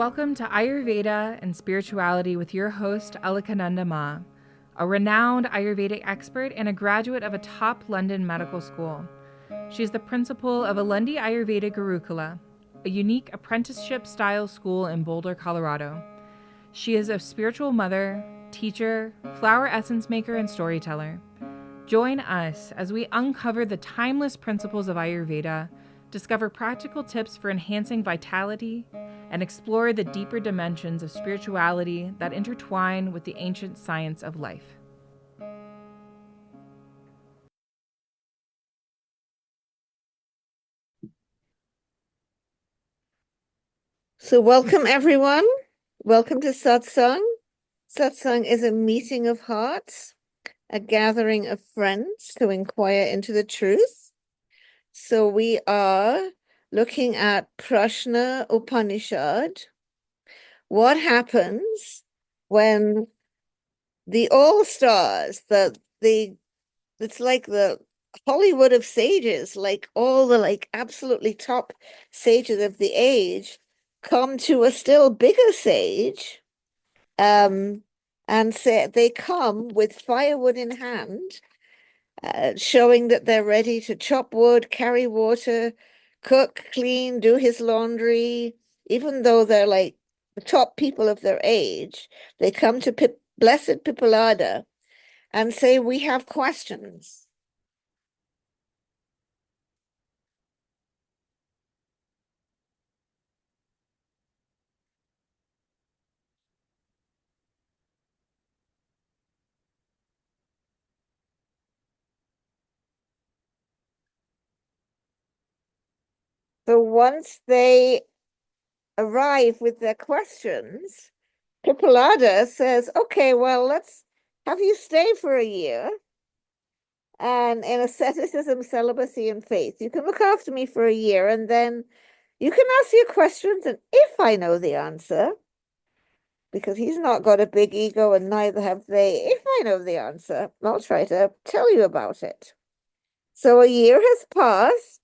Welcome to Ayurveda and Spirituality with your host, Alakananda Ma, a renowned Ayurvedic expert and a graduate of a top London medical school. She is the principal of Alundi Ayurveda Gurukula, a unique apprenticeship-style school in Boulder, Colorado. She is a spiritual mother, teacher, flower essence maker, and storyteller. Join us as we uncover the timeless principles of Ayurveda, discover practical tips for enhancing vitality, and explore the deeper dimensions of spirituality that intertwine with the ancient science of life. So welcome everyone. Welcome to Satsang. Satsang is a meeting of hearts, a gathering of friends to inquire into the truth. So we are looking at Prashna Upanishad. What happens when the all-stars, it's like the Hollywood of sages, like all the absolutely top sages of the age, come to a still bigger sage, and say they come with firewood in hand, showing that they're ready to chop wood, carry water, cook, clean, do his laundry. Even though they're like the top people of their age, they come to Blessed Pippilada and say, we have questions. So once they arrive with their questions, Pippilada says, okay, well, let's have you stay for a year. And in asceticism, celibacy, and faith, you can look after me for a year, and then you can ask your questions. And if I know the answer, because he's not got a big ego and neither have they, if I know the answer, I'll try to tell you about it. So a year has passed,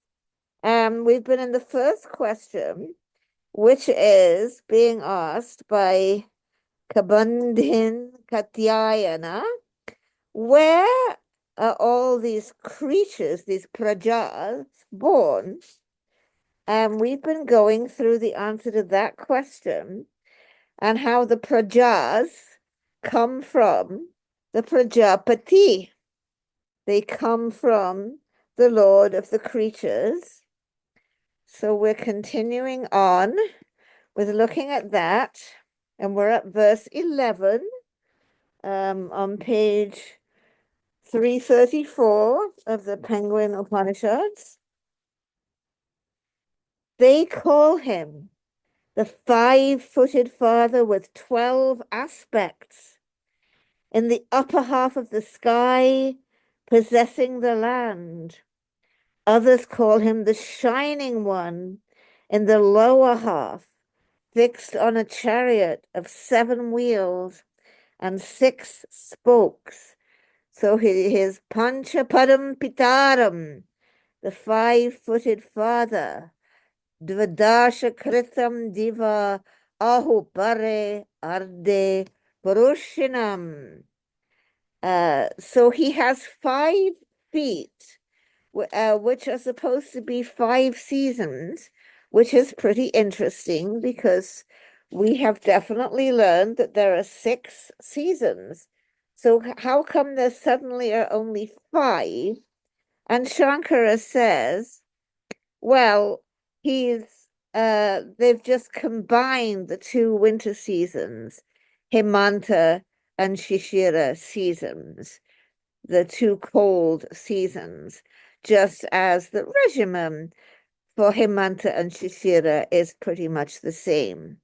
and we've been in the first question, which is being asked by Kabandhin Katyayana, where are all these creatures, these prajas, born? And we've been going through the answer to that question and how the prajas come from the Prajapati. They come from the Lord of the creatures. So we're continuing on with looking at that, and we're at verse 11 on page 334 of the Penguin Upanishads. They call him the 5-footed father with 12 aspects, in the upper half of the sky, possessing the land. Others call him the shining one in the lower half, fixed on a chariot of 7 wheels and 6 spokes. So his Panchapadam Pitaram, the 5-footed father, Dvadasha Kritam Diva Ahupare Arde Purushinam. So he has 5 feet, which are supposed to be 5 seasons, which is pretty interesting because we have definitely learned that there are 6 seasons. So how come there suddenly are only 5? And Shankara says, well, they've just combined the 2 winter seasons, Hemanta and Shishira seasons, the 2 cold seasons, just as the regimen for Hemanta and Shishira is pretty much the same.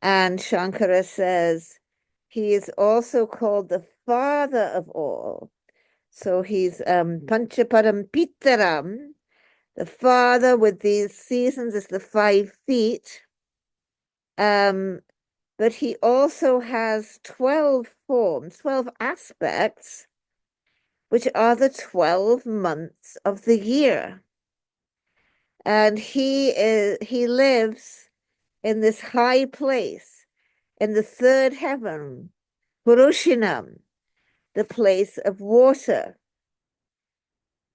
And Shankara says he is also called the father of all. So he's Panchapadam Pitaram. The father with these seasons is the 5 feet. But he also has 12 forms, 12 aspects, which are the 12 months of the year. And he lives in this high place, in the third heaven, Purushinam, the place of water.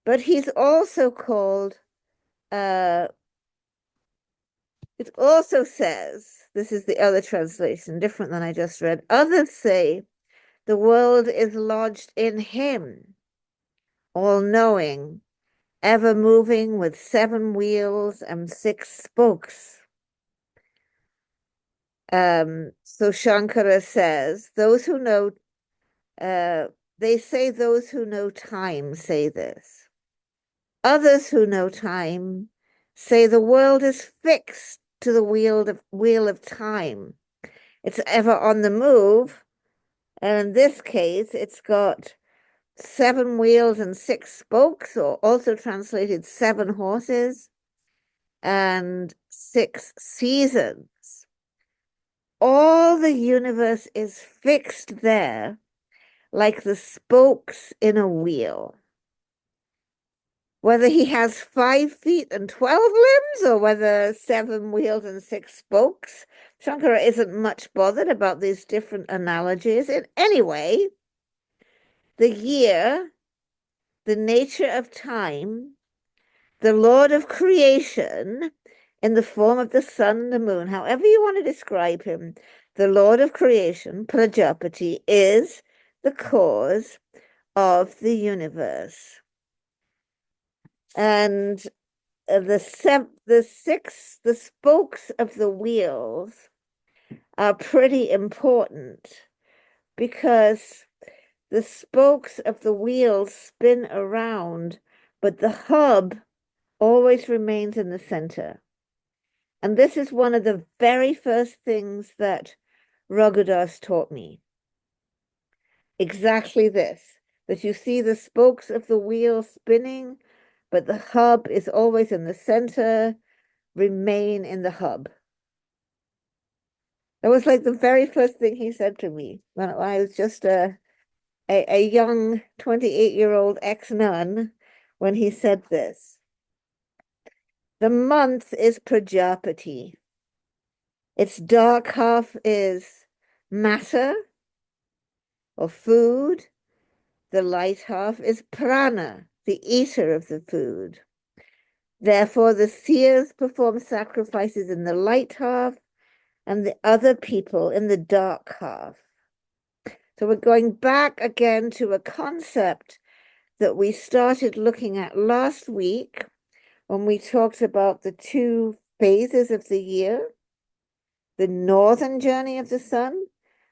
But he's also called, it also says, this is the other translation, different than I just read. Others say the world is lodged in him, all-knowing, ever moving with 7 wheels and 6 spokes. So Shankara says, those who know, they say those who know time say this. Others who know time say the world is fixed to the wheel of time. It's ever on the move. And in this case, it's got 7 wheels and 6 spokes, or also translated 7 horses and 6 seasons. All the universe is fixed there like the spokes in a wheel. Whether he has 5 feet and 12 limbs, or whether 7 wheels and 6 spokes, Shankara isn't much bothered about these different analogies. In any way, the year, the nature of time, the Lord of creation, in the form of the sun and the moon, however you want to describe him, the Lord of creation, Prajapati, is the cause of the universe. And the spokes of the wheels are pretty important, because the spokes of the wheels spin around, but the hub always remains in the center. And this is one of the very first things that Raghudas taught me. Exactly this, that you see the spokes of the wheel spinning, but the hub is always in the center. Remain in the hub. That was like the very first thing he said to me when I was just a young 28-year-old ex-nun, when he said this. The month is Prajapati. Its dark half is matter or food. The light half is prana, the eater of the food. Therefore, the seers perform sacrifices in the light half and the other people in the dark half. So we're going back again to a concept that we started looking at last week when we talked about the 2 phases of the year, the northern journey of the sun,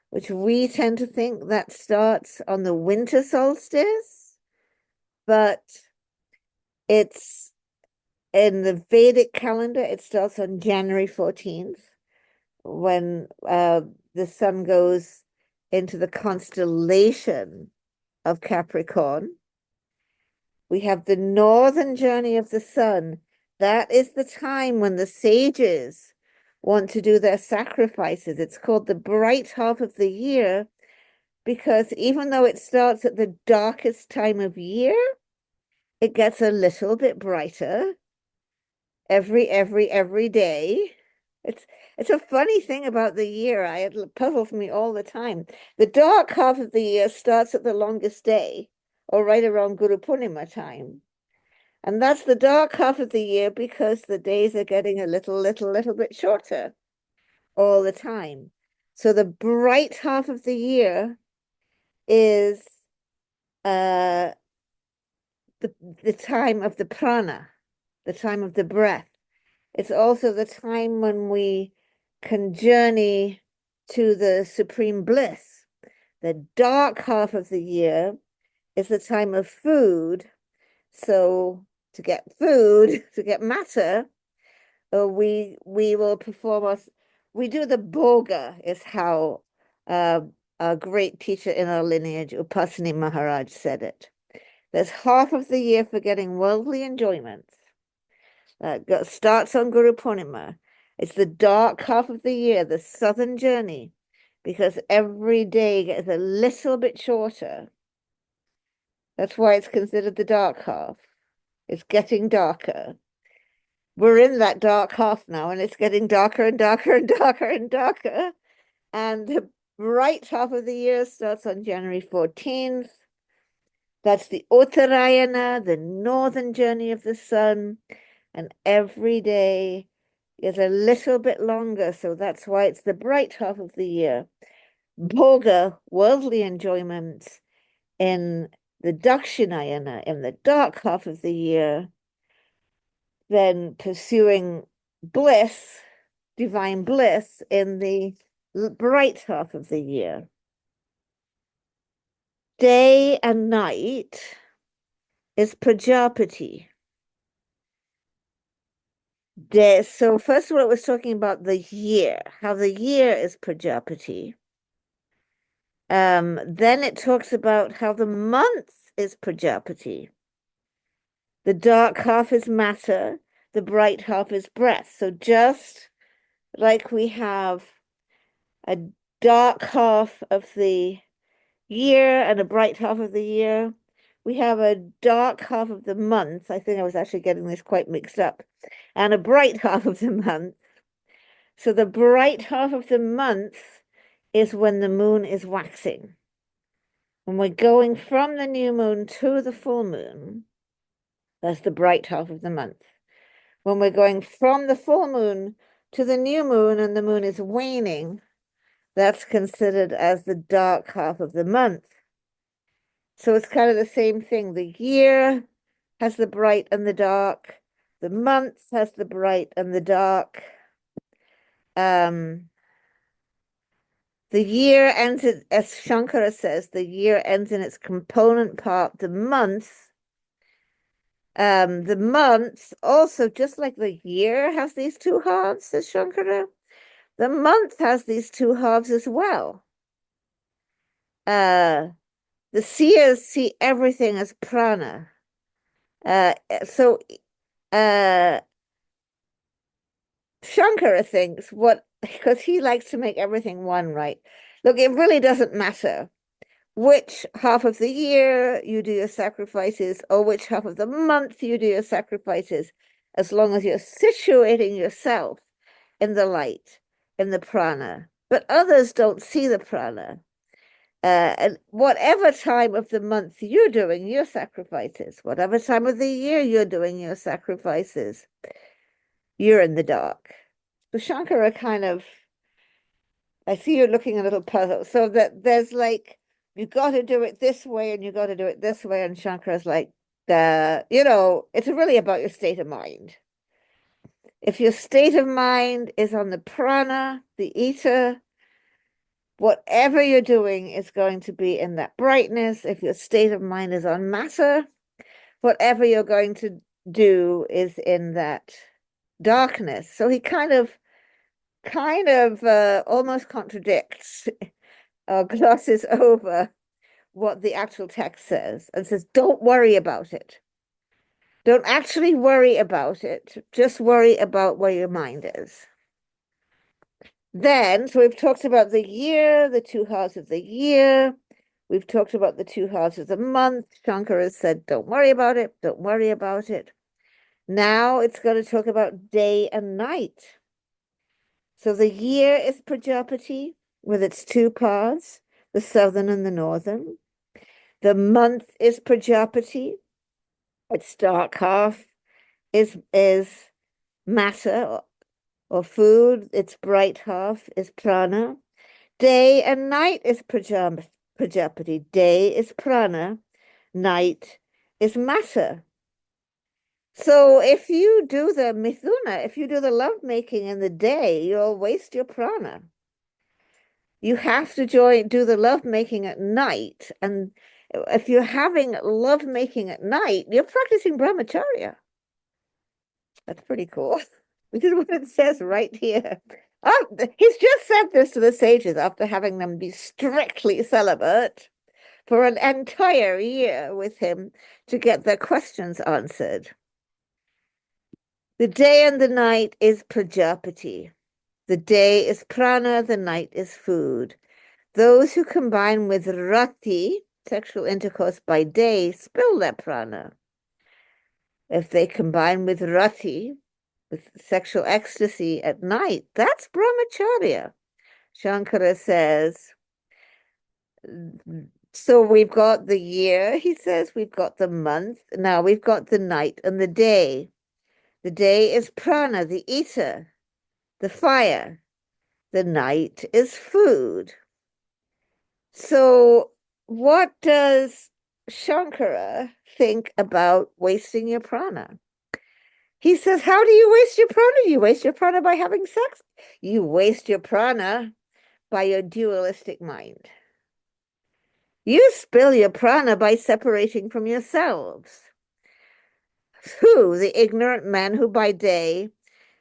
which we tend to think that starts on the winter solstice, but it's in the Vedic calendar, it starts on January 14th, when the sun goes into the constellation of Capricorn. We have the northern journey of the sun. That is the time when the sages want to do their sacrifices. It's called the bright half of the year, because even though it starts at the darkest time of year, it gets a little bit brighter every day. It's a funny thing about the year. It puzzles me all the time. The dark half of the year starts at the longest day, or right around Guru Purnima time. And that's the dark half of the year because the days are getting a little bit shorter all the time. So the bright half of the year is the time of the prana, the time of the breath. It's also the time when we can journey to the supreme bliss. The dark half of the year is the time of food. So to get food, to get matter, we will perform we do the bhoga, is how a great teacher in our lineage, Upasani Maharaj, said it. There's half of the year for getting worldly enjoyment. Starts on Guru Purnima. It's the dark half of the year, the southern journey, because every day gets a little bit shorter. That's why it's considered the dark half. It's getting darker. we're in that dark half now, and it's getting darker and darker and darker and darker. And the bright half of the year starts on January 14th. That's the Uttarayana, the northern journey of the sun. And every day is a little bit longer. So that's why it's the bright half of the year. Bhoga, worldly enjoyment, in the Dakshinayana, in the dark half of the year. Then pursuing bliss, divine bliss, in the bright half of the year. Day and night is Prajapati. So first of all, it was talking about the year, how the year is Prajapati. Then it talks about how the month is Prajapati. The dark half is matter, the bright half is breath. So just like we have a dark half of the year and a bright half of the year, we have a dark half of the month. I think I was actually getting this quite mixed up. And a bright half of the month. So the bright half of the month is when the moon is waxing. When we're going from the new moon to the full moon, that's the bright half of the month. When we're going from the full moon to the new moon and the moon is waning, that's considered as the dark half of the month. So it's kind of the same thing. The year has the bright and the dark. The month has the bright and the dark. The year ends, as Shankara says, the year ends in its component part, the month. The month also, just like the year has these two halves, says Shankara, the month has these two halves as well. The seers see everything as prana. So Shankara thinks because he likes to make everything one, right? Look, it really doesn't matter which half of the year you do your sacrifices or which half of the month you do your sacrifices, as long as you're situating yourself in the light, in the prana. But others don't see the prana. And whatever time of the month you're doing your sacrifices, whatever time of the year you're doing your sacrifices, you're in the dark. So Shankara kind of, I see you're looking a little puzzled. So that there's like, you got to do it this way and you got to do it this way. And Shankara's like, it's really about your state of mind. If your state of mind is on the prana, the ether, whatever you're doing is going to be in that brightness. If your state of mind is on matter, whatever you're going to do is in that darkness. So he kind of almost contradicts or glosses over what the actual text says and says, don't worry about it. Don't actually worry about it. Just worry about where your mind is. Then, so we've talked about the year, the two halves of the year. We've talked about the two halves of the month. Shankara said, don't worry about it. Don't worry about it. Now it's going to talk about day and night. So the year is Prajapati with its two parts, the southern and the northern. The month is Prajapati. Its dark half is matter or food. Its bright half is prana. Day and night is Prajapati. Day is prana. Night is matter. So if you do the mithuna, if you do the lovemaking in the day, you'll waste your prana. You have to do the lovemaking at night. And if you're having lovemaking at night, you're practicing brahmacharya. That's pretty cool. Which is what it says right here. He's just said this to the sages after having them be strictly celibate for an entire year with him to get their questions answered. The day and the night is Prajapati. The day is prana, the night is food. Those who combine with rati, sexual intercourse by day, spill their prana. If they combine with rati, with sexual ecstasy at night, that's brahmacharya. Shankara says, so we've got the year, he says, we've got the month, now we've got the night and the day. The day is prana, the ether, the fire. The night is food. So what does Shankara think about wasting your prana? He says, how do you waste your prana? You waste your prana by having sex. You waste your prana by your dualistic mind. You spill your prana by separating from yourselves. Who? The ignorant men who by day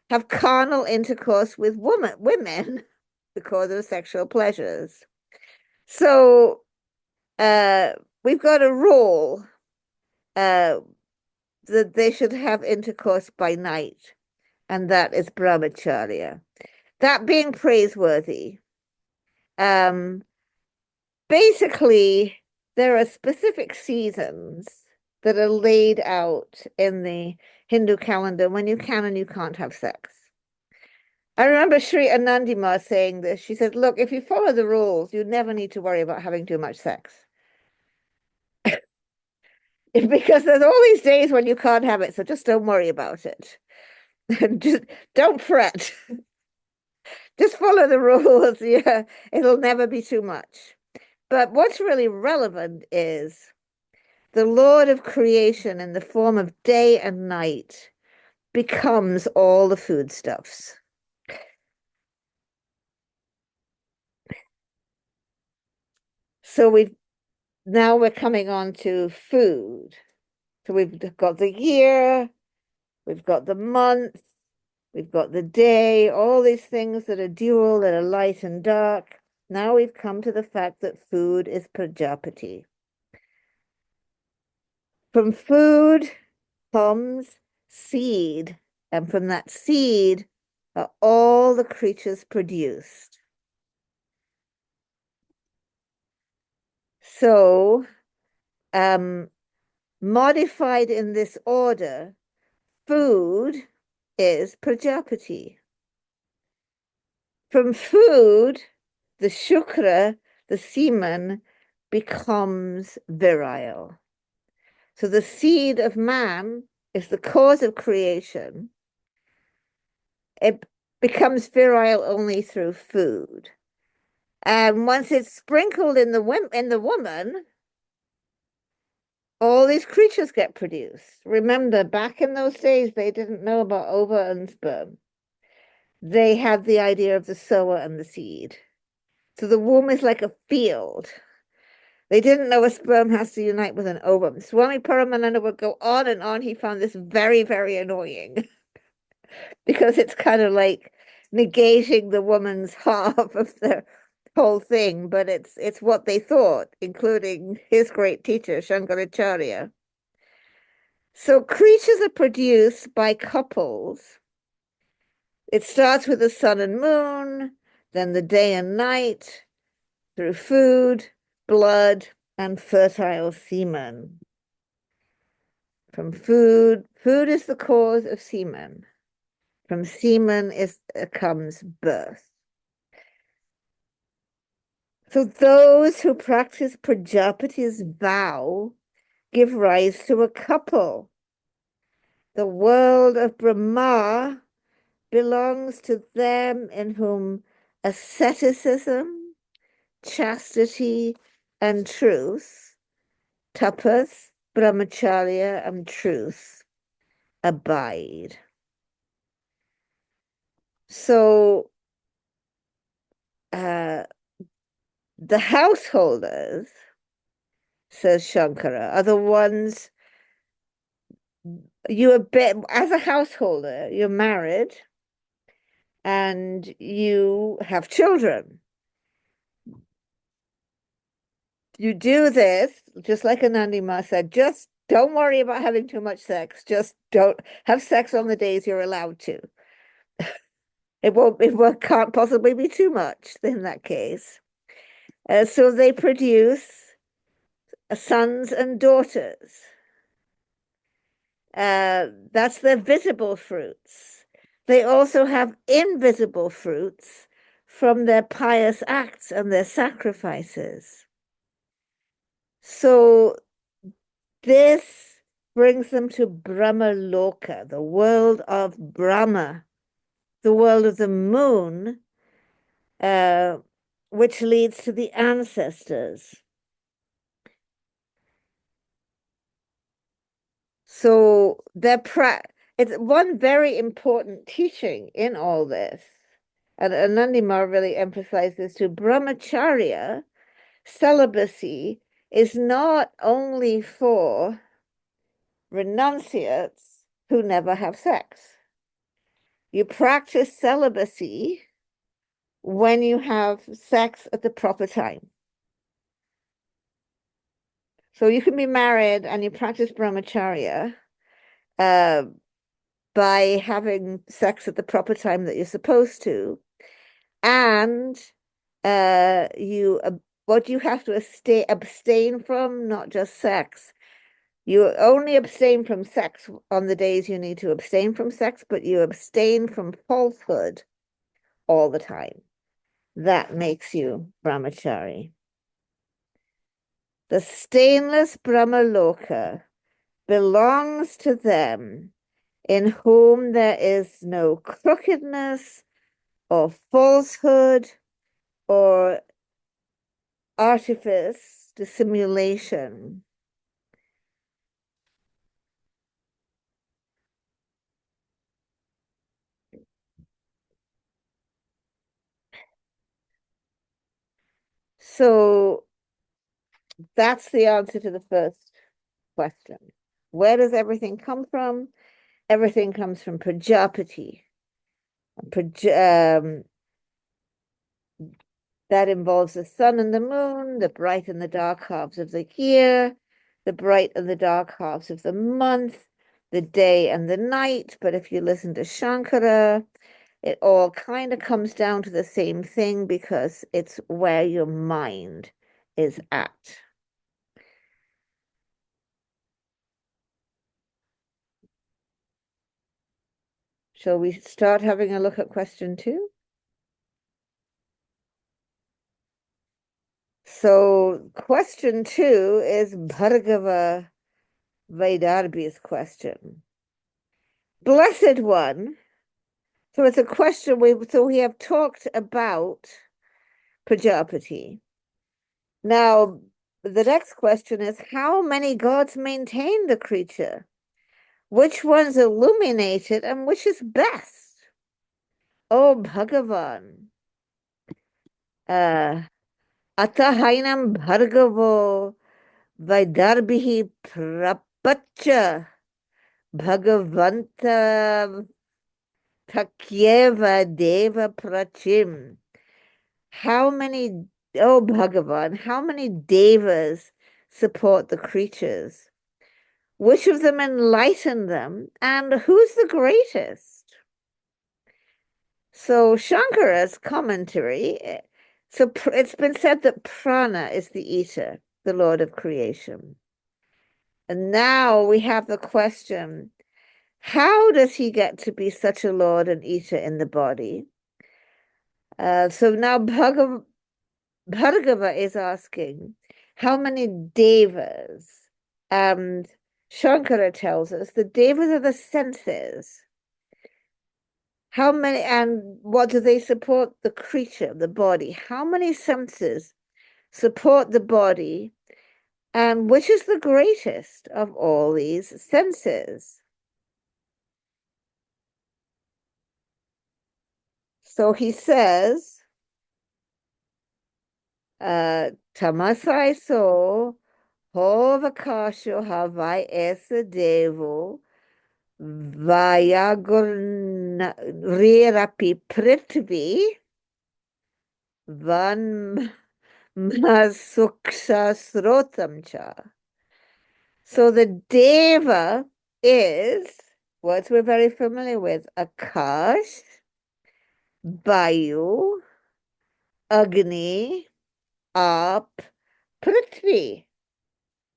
have carnal intercourse with women because of sexual pleasures. So we've got a rule that they should have intercourse by night, and that is brahmacharya. That being praiseworthy. Basically, there are specific seasons that are laid out in the Hindu calendar when you can and you can't have sex. I remember Sri Anandi Ma saying this. She said, look, if you follow the rules, you never need to worry about having too much sex. Because there's all these days when you can't have it, so just don't worry about it. Just don't fret. Just follow the rules. Yeah, it'll never be too much. But what's really relevant is the Lord of creation in the form of day and night becomes all the foodstuffs. So we're coming on to food. So we've got the year, we've got the month, we've got the day, all these things that are dual, that are light and dark. Now we've come to the fact that food is Prajapati. From food comes seed, and from that seed are all the creatures produced. So, modified in this order, food is Prajapati. From food, the shukra, the semen, becomes virile. So the seed of man is the cause of creation. It becomes virile only through food. And once it's sprinkled in the woman, all these creatures get produced. Remember, back in those days, they didn't know about ova and sperm. They had the idea of the sower and the seed. So the womb is like a field. They didn't know a sperm has to unite with an ovum. Swami Paramananda would go on and on. He found this very, very annoying because it's kind of like negating the woman's half of the whole thing, but it's what they thought, including his great teacher, Shankaracharya. So creatures are produced by couples. It starts with the sun and moon, then the day and night, through food, blood, and fertile semen. From food is the cause of semen. From semen comes birth. So those who practice Prajapati's vow give rise to a couple. The world of Brahma belongs to them in whom asceticism, chastity, and truth, tapas, brahmacharya, and truth, abide. So the householders, says Shankara, are the ones as a householder, you're married and you have children. You do this, just like Anandi Ma said, just don't worry about having too much sex. Just don't have sex on the days you're allowed to. Can't possibly be too much in that case. So they produce sons and daughters. That's their visible fruits. they also have invisible fruits from their pious acts and their sacrifices. So this brings them to Brahma Loka, the world of Brahma, the world of the moon, which leads to the ancestors. So it's one very important teaching in all this, and Anandimar really emphasized this too. Brahmacharya, celibacy, is not only for renunciates who never have sex. You practice celibacy when you have sex at the proper time. So you can be married and you practice brahmacharya by having sex at the proper time that you're supposed to. And what you have to abstain from, not just sex. You only abstain from sex on the days you need to abstain from sex, but you abstain from falsehood all the time. That makes you brahmachari. The stainless Brahmaloka belongs to them in whom there is no crookedness or falsehood or artifice, dissimulation. So that's the answer to the first question. Where does everything come from? Everything comes from Prajapati. That involves the sun and the moon, the bright and the dark halves of the year, the bright and the dark halves of the month, the day and the night. But if you listen to Shankara, it all kind of comes down to the same thing because it's where your mind is at. Shall we start having a look at question 2? So question 2 is Bhargava Vaidarbhi's question. Blessed One. So it's a question we have talked about Prajapati. Now the next question is, how many gods maintain the creature? Which one's illuminated and which is best? Oh Bhagavan. Atahainam Bhargavo Vaidarbhihi Prapacha Bhagavanta Takyeva Deva Prachim. Oh Bhagavan, how many devas support the creatures? Which of them enlighten them? And who's the greatest? So Shankara's commentary, so it's been said that Prana is the eater, the Lord of creation. And now we have the question, how does he get to be such a Lord and eater in the body? So now Bhargava is asking, how many devas? And Shankara tells us the devas are the senses. How many, and what do they support? The creature, the body. How many senses support the body? And which is the greatest of all these senses? So he says, Tamasai so hovakasho havai esa devo vayagurirapi prithvi van masuksha srotam cha. So the deva is words we're very familiar with: Akash, Vayu, Agni, Up, Prithvi.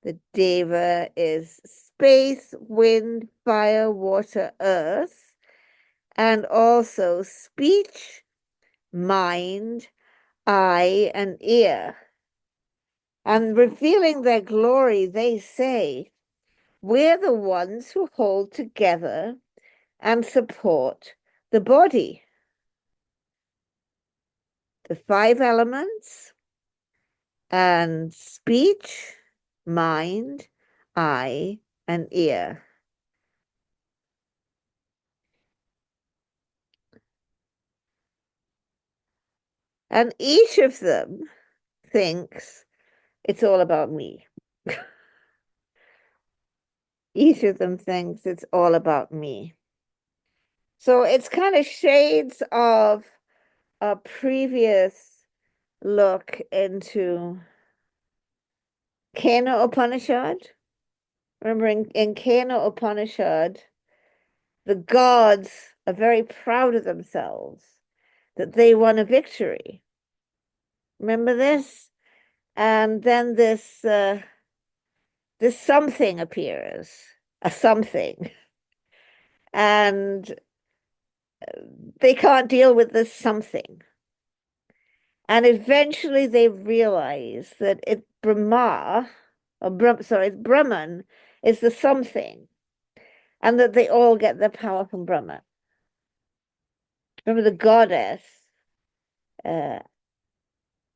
The deva is space, wind, fire, water, earth. and also speech, mind, eye, and ear. And revealing their glory, they say, we're the ones who hold together and support the body. The 5 elements and speech, mind, eye, and ear. And each of them thinks it's all about me. Each of them thinks it's all about me. So it's kind of shades of a previous look into Kena Upanishad. Remember in Kena Upanishad, the gods are very proud of themselves that they won a victory. Remember this? And then this something appears, a something, and they can't deal with this something. And eventually they realize that Brahman is the something, and that they all get their power from Brahman. Remember the goddess, Uma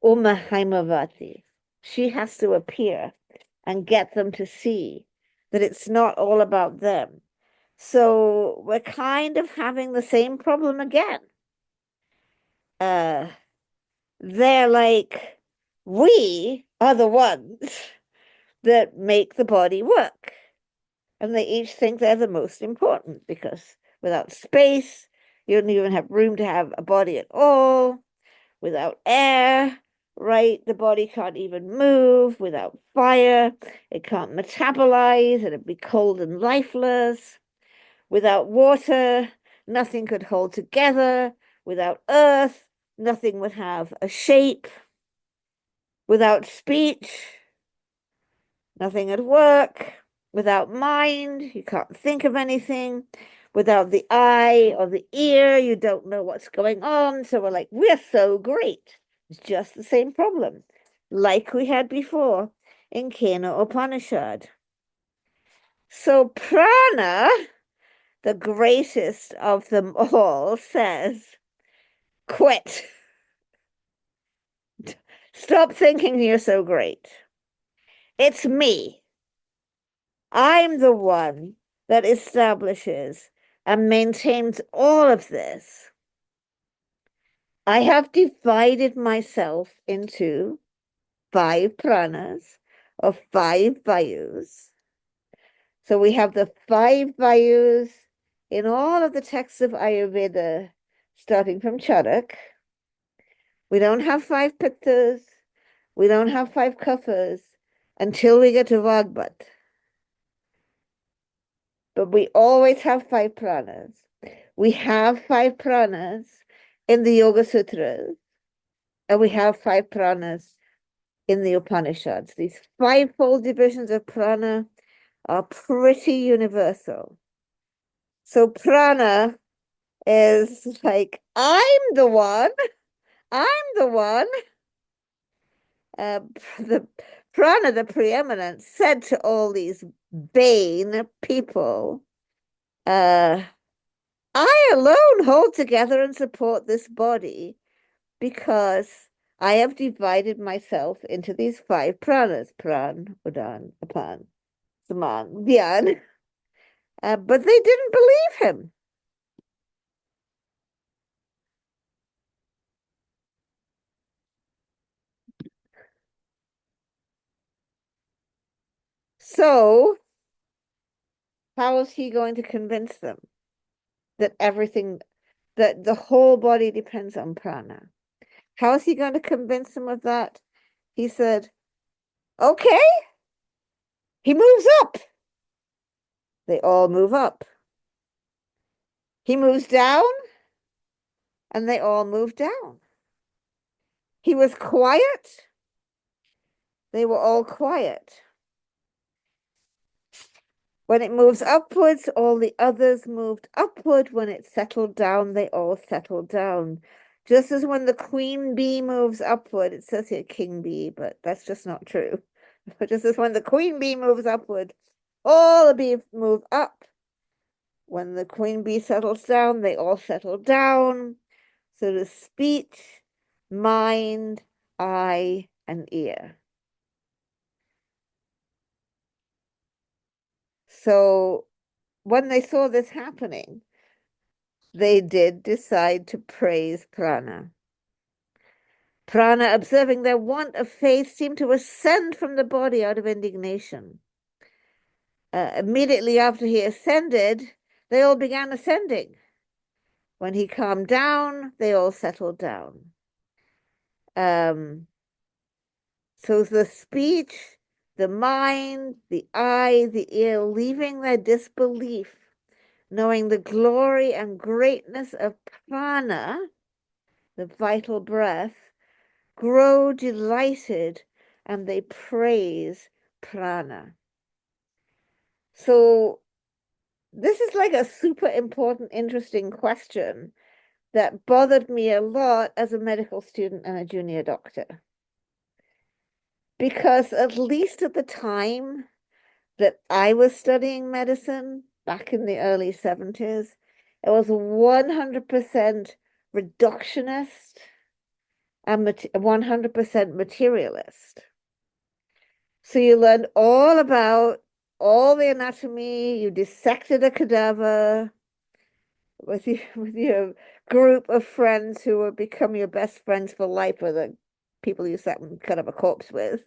Haimavati, she has to appear and get them to see that it's not all about them. So we're kind of having the same problem again. They're like, we are the ones that make the body work. And they each think they're the most important, because without space, you don't even have room to have a body at all. Without air, right, the body can't even move. Without fire, it can't metabolize, it'd be cold and lifeless. Without water, nothing could hold together. Without earth, nothing would have a shape. Without speech, nothing would work. Without mind, you can't think of anything. Without the eye or the ear, you don't know what's going on. So we're like, we're so great. It's just the same problem, like we had before in Kena Upanishad. So prana, the greatest of them all, says, quit. Stop thinking you're so great. It's me. I'm the one that establishes and maintains all of this. I have divided myself into 5 pranas or 5 vayus. So we have the 5 vayus in all of the texts of Ayurveda, starting from Charak. We don't have 5 pittas. We don't have 5 kaphas until we get to Vagbat. But we always have 5 pranas. We have 5 pranas in the Yoga Sutras, and we have 5 pranas in the Upanishads. These 5-fold divisions of prana are pretty universal. So prana is like, I'm the one. The prana, the preeminent, said to all these vain people, I alone hold together and support this body, because I have divided myself into these 5 pranas: pran, udan, apan, saman, dhyan. But they didn't believe him. So how is he going to convince them that the whole body depends on prana? How is he going to convince them of that? He said, okay, he moves up. They all move up. He moves down, and they all move down. He was quiet. They were all quiet. When it moves upwards, all the others moved upward. When it settled down, they all settled down. Just as when the queen bee moves upward, it says here king bee, but that's just not true. Just as when the queen bee moves upward, all the bees move up. When the queen bee settles down, they all settle down. So the speech, mind, eye, and ear. So when they saw this happening, they did decide to praise Prana. Prana, observing their want of faith, seemed to ascend from the body out of indignation. Immediately after he ascended, they all began ascending. When he calmed down, they all settled down. So the speech, the mind, the eye, the ear, leaving their disbelief, knowing the glory and greatness of prana, the vital breath, grow delighted and they praise prana. So this is like a super important, interesting question that bothered me a lot as a medical student and a junior doctor. Because at least at the time that I was studying medicine back in the early 70s, it was 100% reductionist and 100% materialist. So you learned all about all the anatomy, you dissected a cadaver with your group of friends who would become your best friends for life, or the people you sat and cut up a corpse with.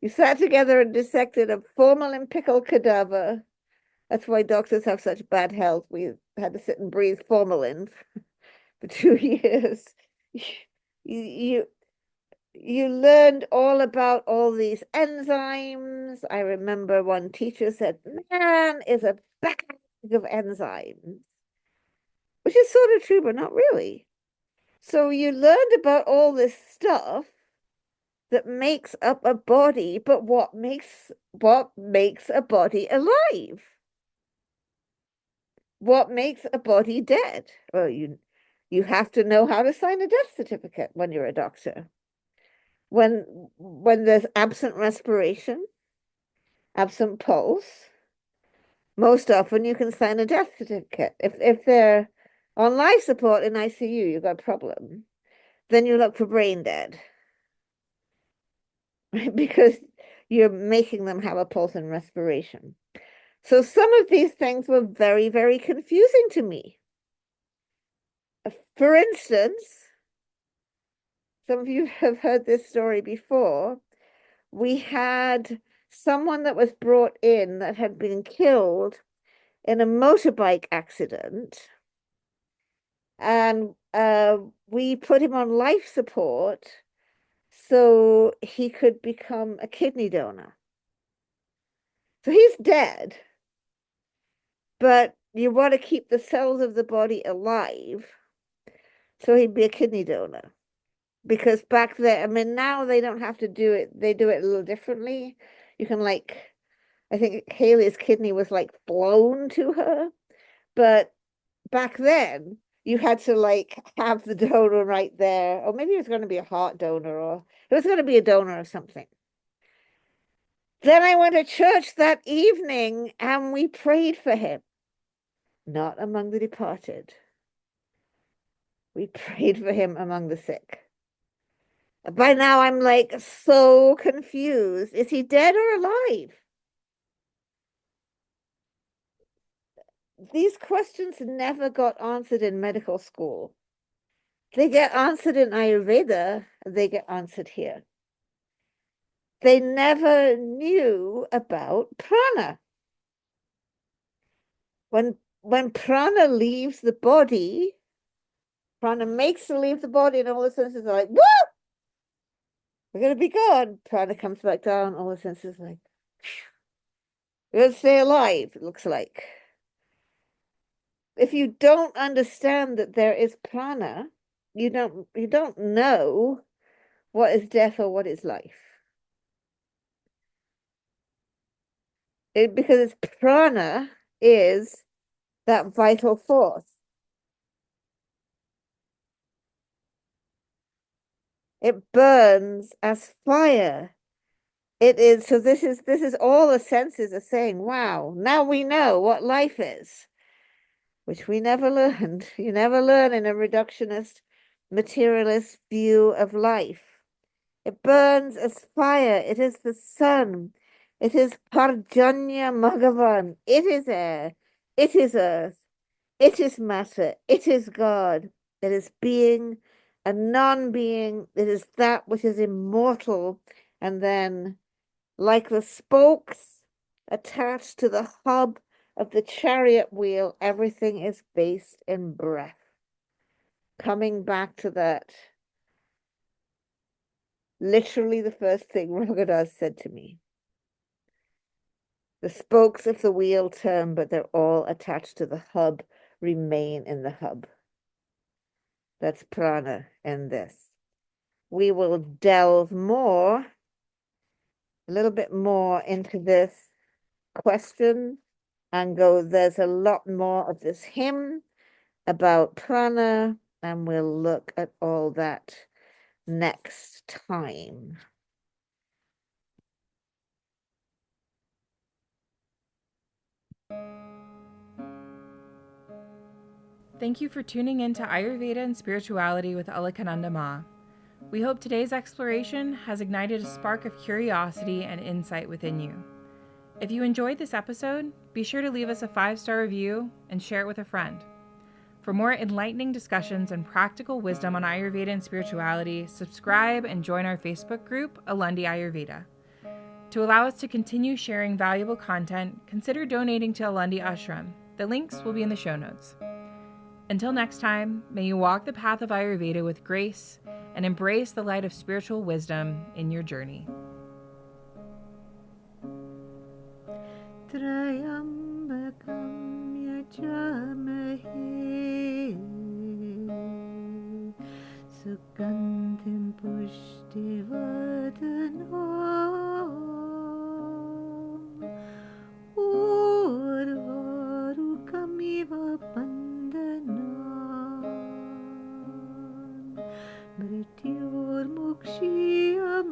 You sat together and dissected a formalin pickled cadaver. That's why doctors have such bad health. We had to sit and breathe formalin for 2 years. You you learned all about all these enzymes. I remember one teacher said, "Man is a bag of enzymes," which is sort of true, but not really. So you learned about all this stuff that makes up a body, but what makes a body alive? What makes a body dead? Well, you have to know how to sign a death certificate when you're a doctor. When there's absent respiration, absent pulse, most often you can sign a death certificate. If they're on life support in ICU, you've got a problem. Then you look for brain dead, right? Because you're making them have a pulse and respiration. So some of these things were very, very confusing to me. For instance, some of you have heard this story before. We had someone that was brought in that had been killed in a motorbike accident, and we put him on life support so he could become a kidney donor. So he's dead, but you want to keep the cells of the body alive, so he'd be a kidney donor. Because back then, I mean, now they don't have to do it. They do it a little differently. You can I think Haley's kidney was like flown to her, but back then you had to have the donor right there, or maybe it was going to be a heart donor, or it was going to be a donor of something. Then I went to church that evening and we prayed for him, not among the departed. We prayed for him among the sick. By now, I'm so confused. Is he dead or alive? These questions never got answered in medical school. They get answered in Ayurveda, they get answered here. They never knew about prana. When prana leaves the body, prana makes it leave the body, and all the senses are like, whoa! We're going to be gone. Prana comes back down. All the senses are like, we're going to stay alive, it looks like. If you don't understand that there is prana, you don't know what is death or what is life. because its prana is that vital force. It burns as fire. It is, so this is all the senses are saying, wow, now we know what life is, which we never learned. You never learn in a reductionist, materialist view of life. It burns as fire. It is the sun. It is Parjanya Bhagavan. It is air. It is earth. It is matter. It is God. It is being, a non-being. It is that which is immortal. And then, like the spokes attached to the hub of the chariot wheel, everything is based in breath. Coming back to that, literally the first thing Raghunath said to me. The spokes of the wheel turn, but they're all attached to the hub, remain in the hub. That's prana in this. We will delve more, a little bit more into this question and go, there's a lot more of this hymn about prana, and we'll look at all that next time. Thank you for tuning in to Ayurveda and Spirituality with Alakananda Ma. We hope today's exploration has ignited a spark of curiosity and insight within you. If you enjoyed this episode, be sure to leave us a 5-star review and share it with a friend. For more enlightening discussions and practical wisdom on Ayurveda and spirituality, subscribe and join our Facebook group, Alundi Ayurveda. To allow us to continue sharing valuable content, consider donating to Alundi Ashram. The links will be in the show notes. Until next time, may you walk the path of Ayurveda with grace and embrace the light of spiritual wisdom in your journey. Trayambakam yajamahe sugandhim pushtivardanam urvarukamiva bandanam mrityormukshiyam